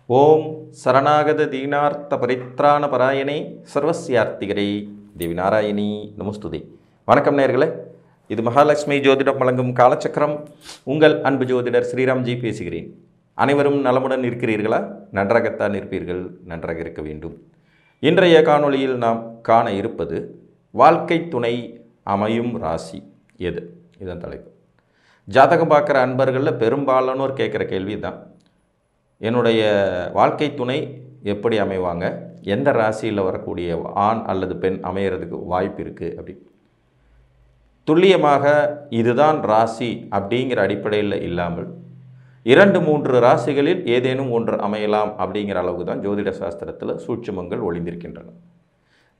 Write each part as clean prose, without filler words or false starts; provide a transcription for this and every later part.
ஓம் சரணாகத தீனார்த்த பரித்ராண பராயணே சர்வஸ்யார்த்திகரே தேவி நாராயணி நமஸ்துதே. வணக்கம் நேயர்களே, இது மகாலட்சுமி ஜோதிடம் வழங்கும் காலச்சக்கரம். உங்கள் அன்பு ஜோதிடர் ஸ்ரீராம்ஜி பேசுகிறேன். அனைவரும் நலமுடன் இருக்கிறீர்களா? நன்றாகத்தான் இருப்பீர்கள், நன்றாக இருக்க வேண்டும். இன்றைய காணொளியில் நாம் காண இருப்பது வாழ்க்கை துணை அமையும் ராசி எது, இதன் தலைப்பு. ஜாதகம் பார்க்குற அன்பர்களில் பெரும்பாலானோர் கேட்குற கேள்வி தான், என்னுடைய வாழ்க்கை துணை எப்படி அமைவாங்க, எந்த ராசியில் வரக்கூடிய ஆண் அல்லது பெண் அமையிறதுக்கு வாய்ப்பு இருக்குது அப்படி. துல்லியமாக இதுதான் ராசி அப்படிங்கிற அடிப்படையில் இல்லாமல் 2-3 ராசிகளில் ஏதேனும் ஒன்று அமையலாம் அப்படிங்கிற அளவுக்கு தான் ஜோதிட சாஸ்திரத்தில் சூட்சுமங்கள் ஒளிந்திருக்கின்றன.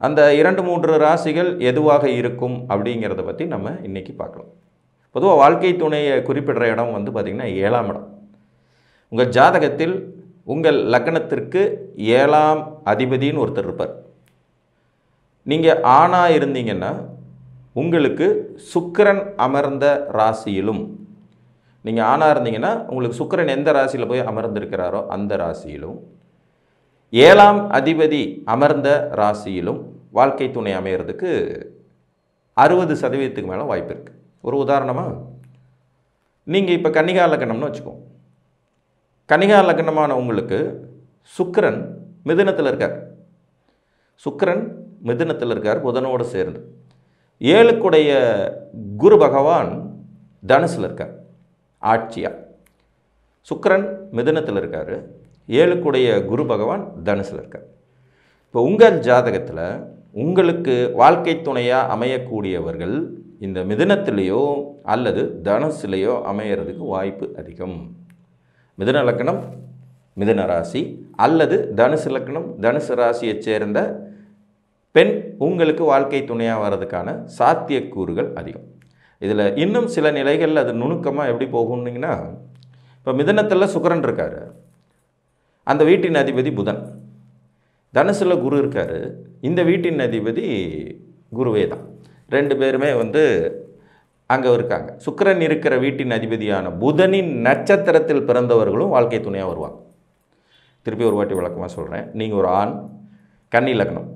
அந்த 2-3 ராசிகள் எதுவாக இருக்கும் அப்படிங்கிறத பற்றி நம்ம இன்றைக்கி பார்க்கலாம். பொதுவாக வாழ்க்கை துணையை குறிப்பிடுற இடம் வந்து பார்த்திங்கன்னா 7ஆம் இடம். உங்கள் ஜாதகத்தில் உங்கள் லக்னத்திற்கு 7ஆம் அதிபதின்னு ஒருத்தர் இருப்பார். நீங்கள் ஆணாக இருந்தீங்கன்னா உங்களுக்கு சுக்கிரன் அமர்ந்த ராசியிலும், நீங்கள் ஆணாக இருந்தீங்கன்னா உங்களுக்கு சுக்கிரன் எந்த ராசியில் போய் அமர்ந்திருக்கிறாரோ அந்த ராசியிலும், 7ஆம் அதிபதி அமர்ந்த ராசியிலும் வாழ்க்கை துணை அமையிறதுக்கு 60% மேலே வாய்ப்பு இருக்குது. ஒரு உதாரணமாக, நீங்கள் இப்போ கன்னிகா லக்னம்னு வச்சுக்கோங்க. கன்னிகா லக்னமான உங்களுக்கு சுக்கிரன் மிதுனத்தில் இருக்கார். சுக்கிரன் மிதுனத்தில் இருக்கார் புதனோடு சேர்ந்து. 7க்குடைய குரு பகவான் தனுசில் இருக்கார் ஆட்சியாக. சுக்கிரன் மிதுனத்தில் இருக்கார், 7க்குடைய குரு பகவான் தனுசில் இருக்கார். இப்போ உங்கள் ஜாதகத்தில் உங்களுக்கு வாழ்க்கை துணையாக அமையக்கூடியவர்கள் இந்த மிதுனத்திலேயோ அல்லது தனுசிலேயோ அமையிறதுக்கு வாய்ப்பு அதிகம். மிதுன லக்னம் மிதுன ராசி அல்லது தனுசு லக்னம் தனுசு ராசியைச் சேர்ந்த பெண் உங்களுக்கு வாழ்க்கை துணையாக வர்றதுக்கான சாத்தியக்கூறுகள் அதிகம். இதில் இன்னும் சில நிலைகளில் அது நுணுக்கமாக எப்படி போகும்னிங்கன்னா, இப்போ மிதுனத்தில் சுக்கிரன் இருக்கார், அந்த வீட்டின் அதிபதி புதன். தனுசில் குரு இருக்கார், இந்த வீட்டின் அதிபதி குருவே தான். 2 பேருமே வந்து அங்கே இருக்காங்க. சுக்கிரன் இருக்கிற வீட்டின் அதிபதியான புதனின் நட்சத்திரத்தில் பிறந்தவர்களும் வாழ்க்கை துணையாக வருவாங்க. திருப்பி ஒரு வாட்டி விளக்கமாக சொல்கிறேன். நீங்கள் ஒரு ஆண், கன்னி லக்னம்,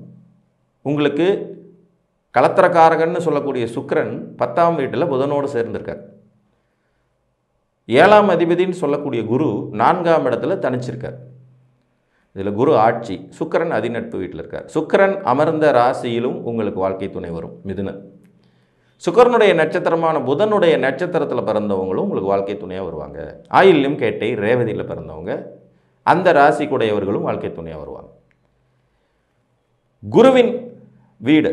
உங்களுக்கு கலத்திரக்காரகன்னு சொல்லக்கூடிய சுக்கிரன் 10ஆம் வீட்டில் புதனோடு சேர்ந்திருக்கார். 7ஆம் அதிபதின்னு சொல்லக்கூடிய குரு 4ஆம் இடத்துல தனிச்சிருக்கார். இதில் குரு ஆட்சி, சுக்கிரன் அதிநட்பு வீட்டில் இருக்கார். சுக்கிரன் அமர்ந்த ராசியிலும் உங்களுக்கு வாழ்க்கை துணை வரும் மிதுனம். சுக்கிரனுடைய நட்சத்திரமான புதனுடைய நட்சத்திரத்தில் பிறந்தவங்களும் உங்களுக்கு வாழ்க்கை துணையாக வருவாங்க. ஆயில்யம் கேட்டை ரேவதியில் பிறந்தவங்க அந்த ராசிக்குடையவர்களும் வாழ்க்கை துணையாக வருவாங்க. குருவின் வீடு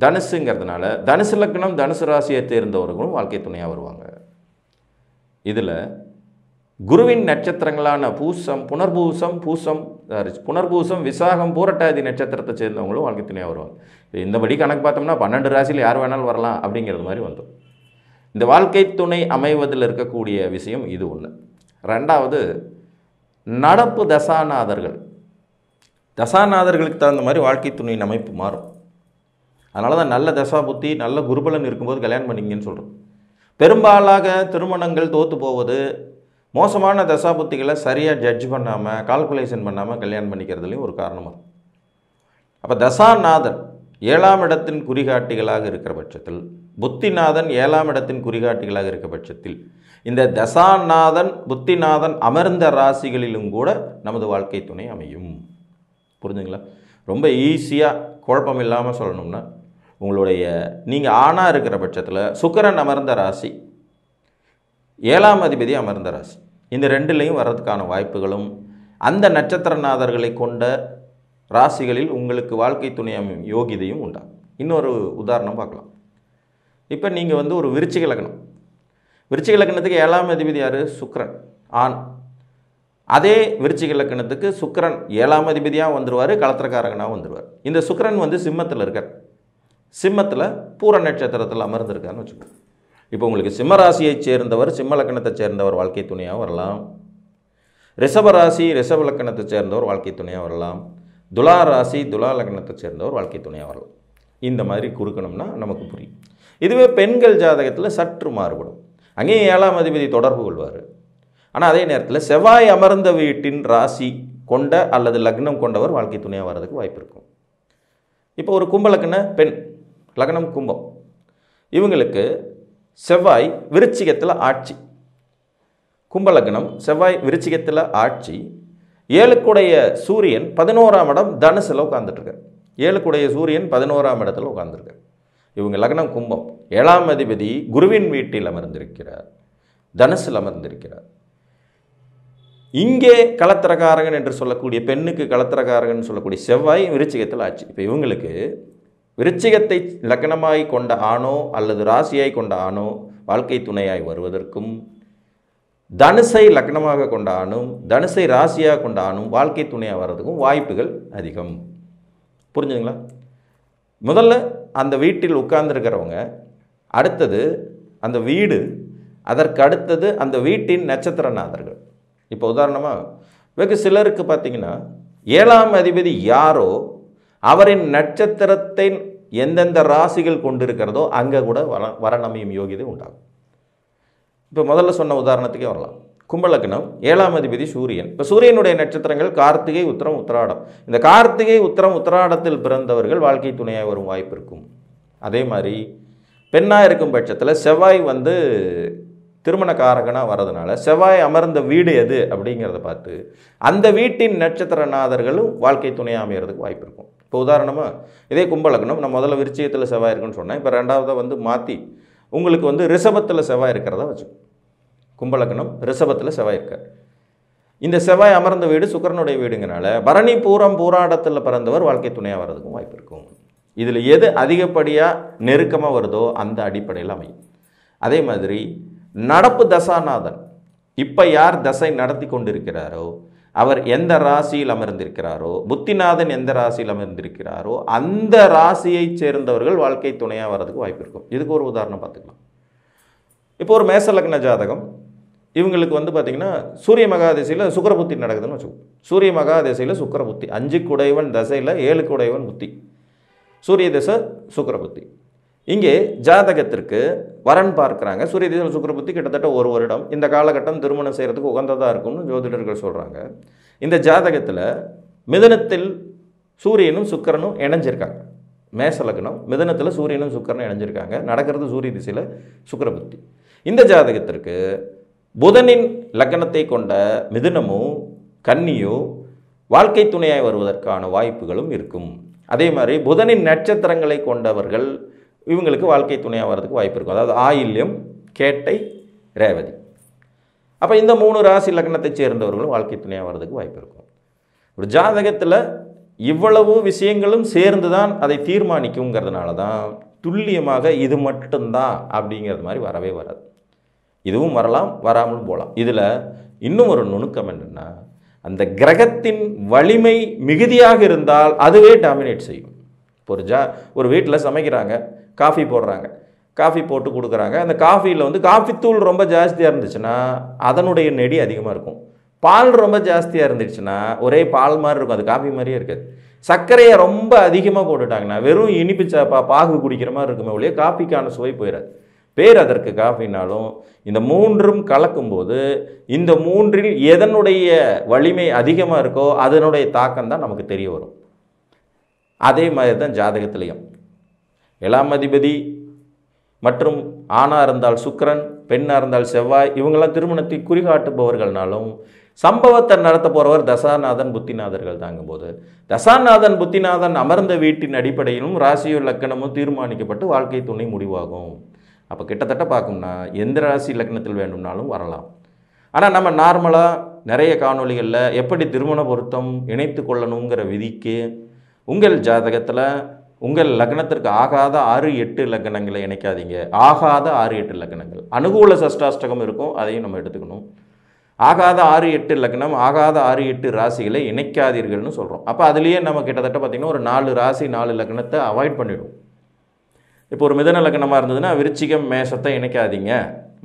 தனுசுங்கிறதுனால தனுசு லக்னம் தனுசு ராசியை தேர்ந்தவர்களும் வாழ்க்கை துணையாக வருவாங்க. இதில் குருவின் நட்சத்திரங்களான பூசம், புனர்பூசம், விசாகம், பூரட்டாதி நட்சத்திரத்தை சேர்ந்தவங்களும் வாழ்க்கை துணையாக வருவாங்க. இந்தபடி கணக்கு பார்த்தோம்னா 12 ராசியில் யார் வேணாலும் வரலாம் அப்படிங்கிறது மாதிரி வந்துடும். இந்த வாழ்க்கை துணை அமைவதில் இருக்கக்கூடிய விஷயம் இது ஒன்று. 2வது, நடப்பு தசாநாதர்களுக்கு தகுந்த மாதிரி வாழ்க்கை துணையின் அமைப்பு மாறும். அதனால தான் நல்ல தசா புத்தி நல்ல குருபலன் இருக்கும்போது கல்யாணம் பண்ணிங்கன்னு சொல்கிறோம். பெரும்பாலாக திருமணங்கள் தோற்று போவது மோசமான தசாபுத்திகளை சரியாக ஜட்ஜ் பண்ணாமல் கால்குலேஷன் பண்ணாமல் கல்யாணம் பண்ணிக்கிறதுலையும் ஒரு காரணமாக இருக்கும். அப்போ தசாநாதன் 7ஆம் இடத்தின் குறிகாட்டிகளாக இருக்கிற பட்சத்தில், புத்திநாதன் 7ஆம் இடத்தின் குறிகாட்டிகளாக இருக்கிற பட்சத்தில், இந்த தசாநாதன் புத்திநாதன் அமர்ந்த ராசிகளிலும் கூட நமது வாழ்க்கை துணை அமையும். புரிஞ்சுங்களா? ரொம்ப ஈஸியாக குழப்பம் இல்லாமல் சொல்லணும்னா, உங்களுடைய நீங்கள் ஆணாக இருக்கிற பட்சத்தில் சுக்கிரன் அமர்ந்த ராசி, 7ஆம் அதிபதி அமர்ந்த ராசி, இந்த 2லையும் வர்றதுக்கான வாய்ப்புகளும் அந்த நட்சத்திரநாதர்களை கொண்ட ராசிகளில் உங்களுக்கு வாழ்க்கை துணை அமையும் யோகிதையும் உண்டாகும். இன்னொரு உதாரணம் பார்க்கலாம். இப்போ நீங்கள் வந்து ஒரு விருச்சிக லக்னத்துக்கு 7ஆம் அதிபதி யார்? சுக்கிரன், ஆண். அதே விருச்சிக லக்னத்துக்கு சுக்கிரன் 7ஆம் அதிபதியாக வந்துடுவார், கலத்திரக்காரகனாக வந்துடுவார். இந்த சுக்கிரன் வந்து சிம்மத்தில் இருக்கார். சிம்மத்தில் பூர நட்சத்திரத்தில் அமர்ந்திருக்காருன்னு வச்சுக்கோங்க. இப்போ உங்களுக்கு சிம்ம ராசியைச் சேர்ந்தவர், சிம்ம லக்னத்தை சேர்ந்தவர் வாழ்க்கை துணையாக வரலாம். ரிஷப ராசி ரிஷப லக்னத்தை சேர்ந்தவர் வாழ்க்கை துணையாக வரலாம். துலா ராசி துலா லக்னத்தை சேர்ந்தவர் வாழ்க்கை துணையாக வரலாம். இந்த மாதிரி குறுக்கணும்னா நமக்கு புரியும். இதுவே பெண்கள் ஜாதகத்தில் சற்று மாறுபடும். அங்கேயும் 7ஆம் அதிபதி தொடர்பு கொள்வார். ஆனால் அதே நேரத்தில் செவ்வாய் அமர்ந்த வீட்டின் ராசி கொண்ட அல்லது லக்னம் கொண்டவர் வாழ்க்கை துணையாக வர்றதுக்கு வாய்ப்பு இருக்கும். இப்போ ஒரு கும்பலக்கண பெண், லக்னம் கும்பம், இவங்களுக்கு செவ்வாய் விருச்சிகத்தில் ஆட்சி. கும்பலக்னம் செவ்வாய் விருச்சிகத்தில் ஆட்சி. 7க்குடைய சூரியன் 11ஆம் இடம் தனுசில் உட்கார்ந்துட்டுருக்கார். 7க்குடைய சூரியன் 11ஆம் இடத்துல உட்கார்ந்துருக்கார். இவங்க லக்னம் கும்பம். 7ஆம் அதிபதி குருவின் வீட்டில் அமர்ந்திருக்கிறார், தனுசில் அமர்ந்திருக்கிறார். இங்கே களத்திரக்காரகன் என்று சொல்லக்கூடிய, பெண்ணுக்கு களத்திரக்காரகன் சொல்லக்கூடிய செவ்வாய் விருச்சிகத்தில் ஆட்சி. இப்போ இவங்களுக்கு விருச்சிகத்தை லக்னமாய் கொண்ட ஆணோ அல்லது ராசியாய் கொண்ட ஆணோ வாழ்க்கை துணையாய் வருவதற்கும், தனுசை லக்னமாக கொண்ட ஆணும் தனுசை ராசியாக கொண்ட ஆணும் வாழ்க்கை துணையாக வர்றதுக்கும் வாய்ப்புகள் அதிகம். புரிஞ்சுங்களா? முதல்ல அந்த வீட்டில் உட்கார்ந்துருக்கிறவங்க, அடுத்தது அந்த வீடு, அதற்கு அடுத்தது அந்த வீட்டின் நட்சத்திரநாதர்கள். இப்போ உதாரணமாக வெகு சிலருக்கு பார்த்தீங்கன்னா 7ஆம் அதிபதி யாரோ அவரின் நட்சத்திரத்தை எந்தெந்த ராசிகள் கொண்டிருக்கிறதோ அங்கே கூட வரணமையும் யோகியதை உண்டாகும். இப்போ முதல்ல சொன்ன உதாரணத்துக்கே வரலாம். கும்பலக்னம் 7ஆம் அதிபதி சூரியன். இப்போ சூரியனுடைய நட்சத்திரங்கள் கார்த்திகை, உத்திரம், உத்திராடம். இந்த கார்த்திகை, உத்திரம், உத்திராடத்தில் பிறந்தவர்கள் வாழ்க்கை துணையாக வரும் வாய்ப்பு இருக்கும். அதே மாதிரி பெண்ணாக இருக்கும் பட்சத்தில் செவ்வாய் திருமணக்காரகனாக வர்றதுனால செவ்வாய் அமர்ந்த வீடு எது அப்படிங்கிறத பார்த்து அந்த வீட்டின் நட்சத்திரநாதர்களும் வாழ்க்கை துணையாக அமைகிறதுக்கு வாய்ப்பு இருக்கும். இப்போ உதாரணமாக இதே கும்பலக்னம், நான் முதல்ல விருச்சிகத்தில் செவ்வாய் இருக்குன்னு சொன்னேன். இப்போ ரெண்டாவதாக மாற்றி உங்களுக்கு ரிஷபத்தில் செவ்வாய் இருக்கிறதா வச்சுக்கோ. கும்பலக்னம் ரிஷபத்தில் செவ்வாய் இருக்கார். இந்த செவ்வாய் அமர்ந்த வீடு சுக்கிரனுடைய வீடுங்கனால பரணி, பூரம், பூராடத்தில் பிறந்தவர் வாழ்க்கை துணையாக வர்றதுக்கும் வாய்ப்பு இருக்கும். இதில் எது அதிகப்படியாக நெருக்கமாக வருதோ அந்த அடிப்படையில் அமையும். அதே மாதிரி நடப்பு தசாநாதன், இப்போ யார் தசை நடத்தி கொண்டிருக்கிறாரோ அவர் எந்த ராசியில் அமர்ந்திருக்கிறாரோ, புத்திநாதன் எந்த ராசியில் அமர்ந்திருக்கிறாரோ அந்த ராசியைச் சேர்ந்தவர்கள் வாழ்க்கை துணையாக வர்றதுக்கு வாய்ப்பு இருக்கும். இதுக்கு ஒரு உதாரணம் பார்த்துக்கலாம். இப்போ ஒரு மேசலக்ன ஜாதகம், இவங்களுக்கு பார்த்திங்கன்னா சூரிய மகாதசையில் சுக்கிரபுத்தி நடக்குதுன்னு வச்சுக்கோங்க. சூரிய மகாதசையில் சுக்கிரபுத்தி, 5க்கு உடையவன் தசையில் 7க்கு உடையவன் புத்தி, சூரிய தசை சுக்கிரபுத்தி. இங்கே ஜாதகத்திற்கு வரன் பார்க்குறாங்க. சூரிய தசை சுக்கிரபுத்தி கிட்டத்தட்ட 1 வருடம். இந்த காலகட்டம் திருமணம் செய்கிறதுக்கு உகந்ததாக இருக்கும்னு ஜோதிடர்கள் சொல்கிறாங்க. இந்த ஜாதகத்தில் மிதுனத்தில் சூரியனும் சுக்கிரனும் இணைஞ்சிருக்காங்க. மேசலக்னம் மிதுனத்தில் சூரியனும் சுக்கிரனும் இணைஞ்சிருக்காங்க. நடக்கிறது சூரிய திசையில் சுக்கிரபுத்தி. இந்த ஜாதகத்திற்கு புதனின் லக்னத்தை கொண்ட மிதுனமோ கன்னியோ வாழ்க்கை துணையாய் வருவதற்கான வாய்ப்புகளும் இருக்கும். அதே மாதிரி புதனின் நட்சத்திரங்களை கொண்டவர்கள் இவங்களுக்கு வாழ்க்கை துணையாக வர்றதுக்கு வாய்ப்பு இருக்கும். அதாவது ஆயில்யம், கேட்டை, ரேவதி. அப்போ இந்த 3 ராசி லக்னத்தை சேர்ந்தவர்களும் வாழ்க்கை துணையாக வர்றதுக்கு வாய்ப்பு இருக்கும். ஒரு ஜாதகத்தில் இவ்வளவு விஷயங்களும் சேர்ந்து தான் அதை தீர்மானிக்குங்கிறதுனால தான் துல்லியமாக இது மட்டும்தான் அப்படிங்கிறது மாதிரி வரவே வராது. இதுவும் வரலாம், வராமலும் போகலாம். இதில் இன்னும் ஒரு நுணுக்கம் என்னென்னா, அந்த கிரகத்தின் வலிமை மிகுதியாக இருந்தால் அதுவே டாமினேட் செய்யும். இப்போ ஒரு வீட்டில் சமைக்கிறாங்க, காஃபி போடுறாங்க, காஃபி போட்டு கொடுக்குறாங்க. அந்த காஃபியில் காஃபி தூள் ரொம்ப ஜாஸ்தியாக இருந்துச்சுன்னா அதனுடைய நெடி அதிகமாக இருக்கும். பால் ரொம்ப ஜாஸ்தியாக இருந்துச்சுன்னா ஒரே பால் மாதிரி இருக்கும், அது காஃபி மாதிரியே இருக்காது. சர்க்கரையை ரொம்ப அதிகமாக போட்டுட்டாங்கன்னா வெறும் இனிப்பு பாகு குடிக்கிற மாதிரி இருக்குமே ஒழிய காஃபிக்கான சுவை போயிடாது. பேர் அதற்கு காஃபினாலும் இந்த 3ம் கலக்கும்போது இந்த 3இல் எதனுடைய வலிமை அதிகமாக இருக்கோ அதனுடைய தாக்கம் தான் நமக்கு தெரிய வரும். அதே மாதிரி தான் ஜாதகத்திலையும் 7ஆம் அதிபதி மற்றும் ஆணாக இருந்தால் சுக்கிரன், பெண்ணாக இருந்தால் செவ்வாய், இவங்கெல்லாம் திருமணத்தை குறிகாட்டுபவர்கள்னாலும் சம்பவத்தை நடத்த போகிறவர் தசாநாதன் புத்திநாதர்கள் தாங்கும்போது தசாநாதன் புத்திநாதன் அமர்ந்த வீட்டின் அடிப்படையிலும் ராசியோ லக்கணமும் தீர்மானிக்கப்பட்டு வாழ்க்கை துணை முடிவாகும். அப்போ கிட்டத்தட்ட பார்க்கணும்னா எந்த ராசி லக்னத்தில் வேண்டும்னாலும் வரலாம். ஆனால் நம்ம நார்மலாக நிறைய காணொலிகளில் எப்படி திருமண பொருத்தம் இணைத்து கொள்ளணுங்கிற விதிக்கு உங்கள் ஜாதகத்தில் உங்கள் லக்னத்திற்கு ஆகாத 6-8 லக்னங்களை இணைக்காதீங்க. ஆகாத 6-8 லக்னங்கள், அனுகூல சஷ்டாஷ்டகம் இருக்கும், அதையும் நம்ம எடுத்துக்கணும். ஆகாத 6-8 லக்னம், ஆகாத 6-8 ராசிகளை இணைக்காதீர்கள்னு சொல்கிறோம். அப்போ அதுலேயே நம்ம கிட்டத்தட்ட பார்த்திங்கன்னா ஒரு 4 ராசி 4 லக்னத்தை அவாய்ட் பண்ணிவிடுவோம். இப்போ ஒரு மிதன லக்னமாக இருந்ததுன்னா விருச்சிகம் மேஷத்தை இணைக்காதீங்க,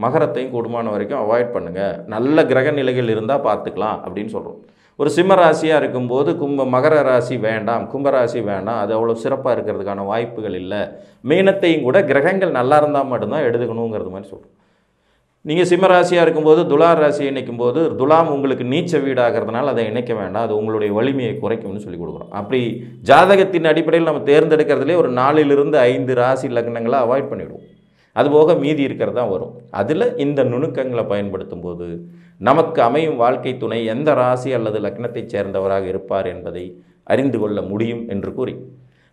மகரத்தையும் கூடுமான வரைக்கும் அவாய்ட் பண்ணுங்கள், நல்ல கிரக நிலைகள் இருந்தால் பார்த்துக்கலாம் அப்படின்னு சொல்கிறோம். ஒரு சிம்ம ராசியாக இருக்கும்போது மகர ராசி வேண்டாம், கும்பராசி வேண்டாம், அது அவ்வளோ சிறப்பாக இருக்கிறதுக்கான வாய்ப்புகள் இல்லை. மீனத்தையும் கூட கிரகங்கள் நல்லா இருந்தால் மட்டும்தான் எடுத்துக்கணுங்கிறது மாதிரி சொல்கிறோம். நீங்கள் சிம்ம ராசியாக இருக்கும்போது துலா ராசியை இணைக்கும் போது துலாம் உங்களுக்கு நீச்ச வீடாகிறதுனால அதை இணைக்க வேண்டாம், அது உங்களுடைய வலிமையை குறைக்கும்னு சொல்லி கொடுக்குறோம். அப்படி ஜாதகத்தின் அடிப்படையில் நம்ம தேர்ந்தெடுக்கிறதுலே ஒரு 4லிருந்து 5 ராசி லக்னங்களை அவாய்ட் பண்ணிவிடுவோம். அதுபோக மீதி இருக்கிறது தான் வரும். அதில் இந்த நுணுக்கங்களை பயன்படுத்தும் போது நமக்கு அமையும் வாழ்க்கை துணை எந்த ராசி அல்லது லக்னத்தைச் சேர்ந்தவராக இருப்பார் என்பதை அறிந்து கொள்ள முடியும் என்று கூறி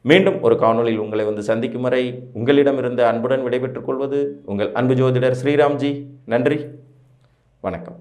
மீண்டும் ஒரு காணொளியில் உங்களை வந்து சந்திக்கும் வரை உங்களிடமிருந்து அன்புடன் விடைபெற்றுக் கொள்வது உங்கள் அன்பு ஜோதிடர் ஸ்ரீராம்ஜி. நன்றி, வணக்கம்.